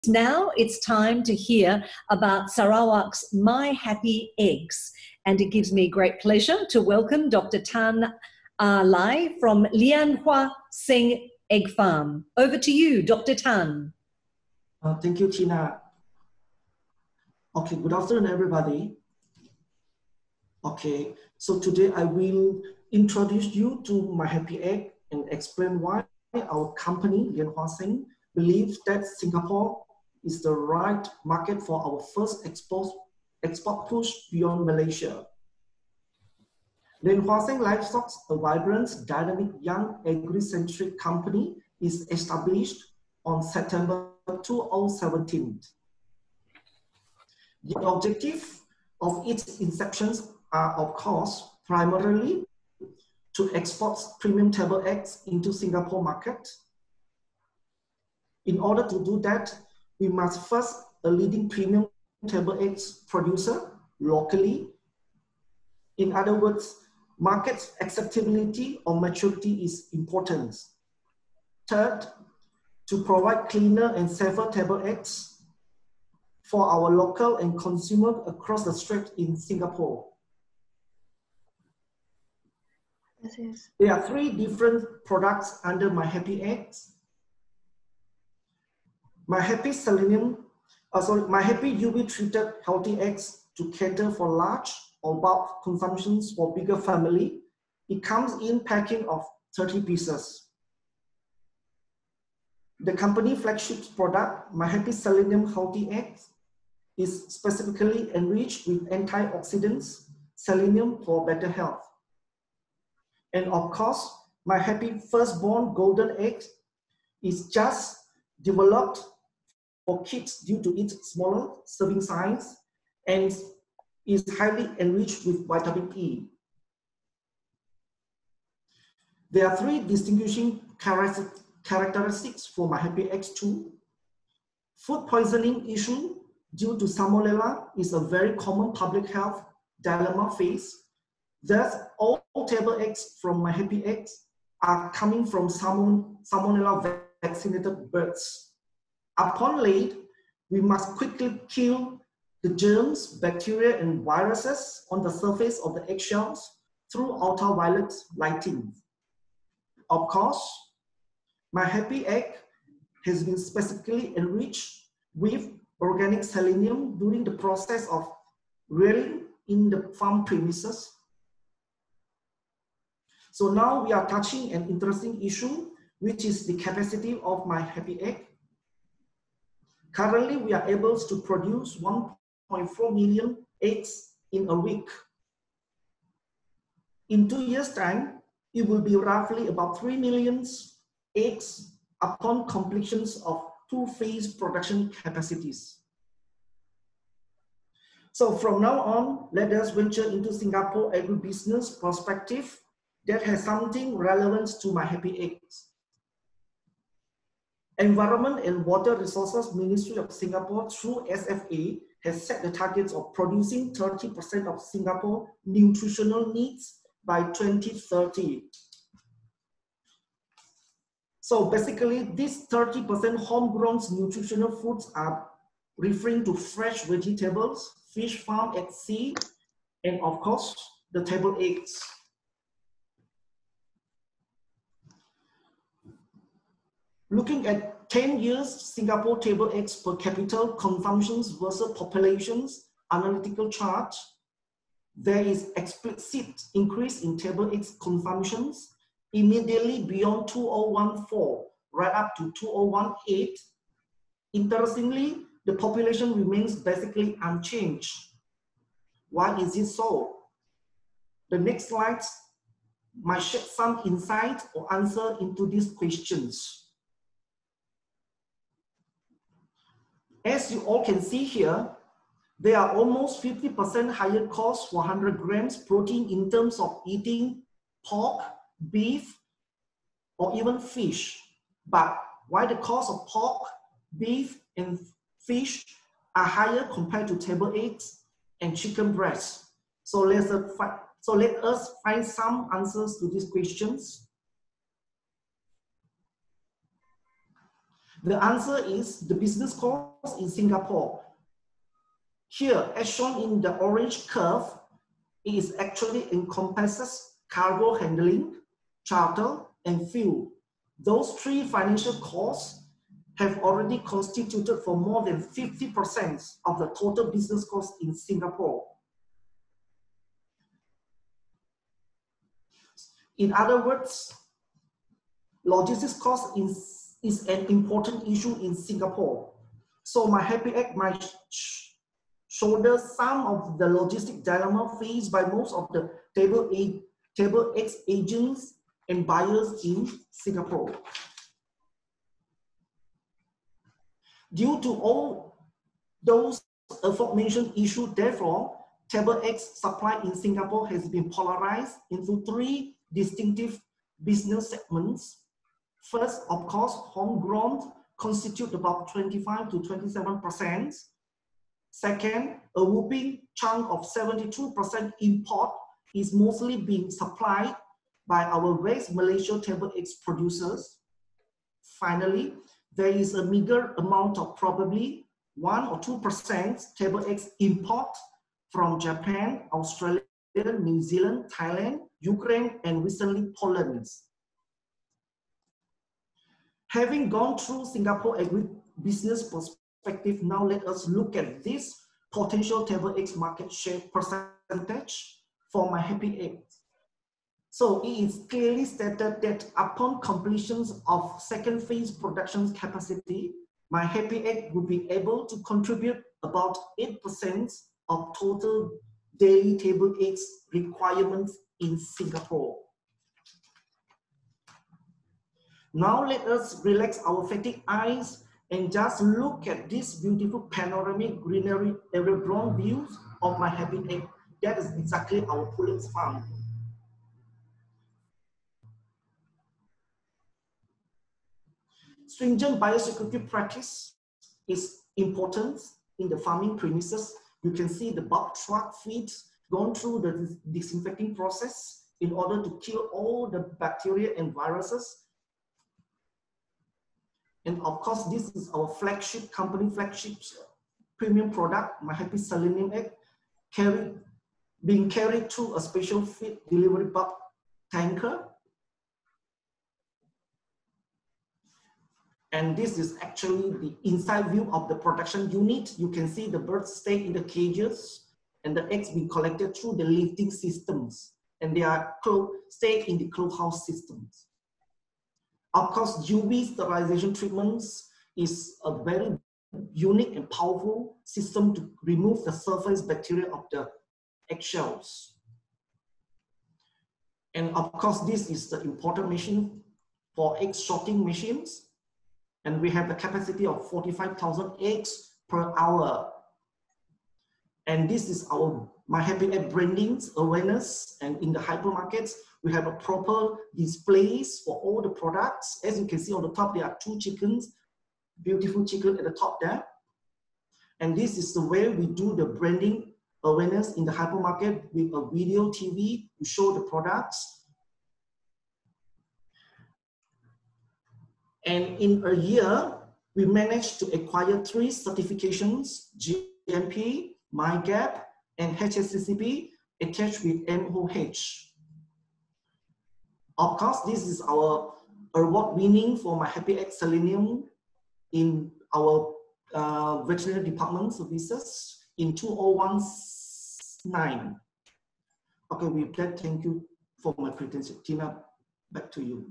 Now it's time to hear about Sarawak's My Happy Eggs, and it gives me great pleasure to welcome Dr. Tan Ah Lai from Lian Hua Seng Egg Farm. Over to you, Dr. Tan. Thank you, Tina. Okay, good afternoon, everybody. Okay, so today I will introduce you to My Happy Egg and explain why our company, Lian Hua Seng, believes that Singapore is the right market for our first export push beyond Malaysia. Lian Hua Seng Livestock, a vibrant, dynamic, young, agri-centric company, is established on September 2017. The objective of its inceptions are, of course, primarily to export premium table eggs into Singapore market. In order to do that, we must first a leading premium table eggs producer locally. In other words, market acceptability or maturity is important. Third, to provide cleaner and safer table eggs for our local and consumer across the strait in Singapore. There are 3 different products under My Happy Eggs. My Happy My Happy UV treated healthy eggs to cater for large or bulk consumptions for bigger family. It comes in packing of 30 pieces. The company flagship product, My Happy Selenium Healthy Eggs, is specifically enriched with antioxidants, selenium for better health. And of course, My Happy Firstborn Golden Egg is just developed for kids due to its smaller serving size and is highly enriched with vitamin E. There are 3 distinguishing characteristics for My Happy Eggs too. Food poisoning issue due to salmonella is a very common public health dilemma faced. Thus, all table eggs from My Happy Eggs are coming from salmonella vaccinated birds. Upon laid, we must quickly kill the germs, bacteria, and viruses on the surface of the eggshells through ultraviolet lighting. Of course, My Happy Egg has been specifically enriched with organic selenium during the process of rearing in the farm premises. So now we are touching an interesting issue, which is the capacity of My Happy Egg. Currently, we are able to produce 1.4 million eggs in a week. In 2 years' time, it will be roughly about 3 million eggs upon completion of 2-phase production capacities. So from now on, let us venture into Singapore agribusiness perspective that has something relevant to My Happy Eggs. Environment and Water Resources Ministry of Singapore through SFA has set the targets of producing 30% of Singapore nutritional needs by 2030. So basically, these 30% homegrown nutritional foods are referring to fresh vegetables, fish farm at sea, and of course, the table eggs. Looking at 10 years Singapore table eggs per capita consumptions versus populations analytical chart, there is explicit increase in table eggs consumptions immediately beyond 2014, right up to 2018. Interestingly, the population remains basically unchanged. Why is it so? The next slide might shed some insight or answer into these questions. As you all can see here, there are almost 50% higher costs for 100 grams protein in terms of eating pork, beef, or even fish. But why the cost of pork, beef, and fish are higher compared to table eggs and chicken breast? So let us find some answers to these questions. The answer is the business cost in Singapore. Here, as shown in the orange curve, it is actually encompasses cargo handling, charter, and fuel. Those three financial costs have already constituted for more than 50% of the total business cost in Singapore. In other words, logistics cost is an important issue in Singapore. So my Happy Egg might shoulder some of the logistic dilemma faced by most of the table eggs agents and buyers in Singapore. Due to all those aforementioned issues, therefore, table eggs supply in Singapore has been polarized into three distinctive business segments. First, of course, homegrown constitute about 25 to 27%. Second, a whooping chunk of 72% import is mostly being supplied by our West Malaysia table eggs producers. Finally, there is a meager amount of probably 1 or 2% table eggs import from Japan, Australia, New Zealand, Thailand, Ukraine, and recently Poland. Having gone through Singapore agribusiness perspective, now let us look at this potential table eggs market share percentage for my Happy Egg. So it is clearly stated that upon completion of second phase production capacity, my Happy Egg will be able to contribute about 8% of total daily table eggs requirements in Singapore. Now let us relax our fatigued eyes and just look at this beautiful panoramic greenery area drone views of my Happy Egg. That is exactly our pullets farm. Stringent biosecurity practice is important in the farming premises. You can see the bulk truck feet gone through the disinfecting process in order to kill all the bacteria and viruses. And of course, this is our flagship company, flagship premium product, my Happy Selenium Egg, being carried through a special feed delivery bulk tanker. And this is actually the inside view of the production unit. You can see the birds stay in the cages and the eggs being collected through the lifting systems. And they are stay in the closed house systems. Of course, UV sterilization treatments is a very unique and powerful system to remove the surface bacteria of the eggshells. And of course, this is the important machine for egg sorting machines. And we have the capacity of 45,000 eggs per hour. And this is our My Happy Egg brandings awareness. And in the hypermarkets, we have a proper displays for all the products. As you can see on the top, there are two chickens, beautiful chicken at the top there. And this is the way we do the branding awareness in the hypermarket with a video TV to show the products. And in a year, we managed to acquire 3 certifications, GMP, MyGap, and HACCP attached with MOH. Of course, this is our award winning for my Happy Egg Selenium in our veterinary department services in 2019. Okay, with that, thank you for my presentation. Tina, back to you.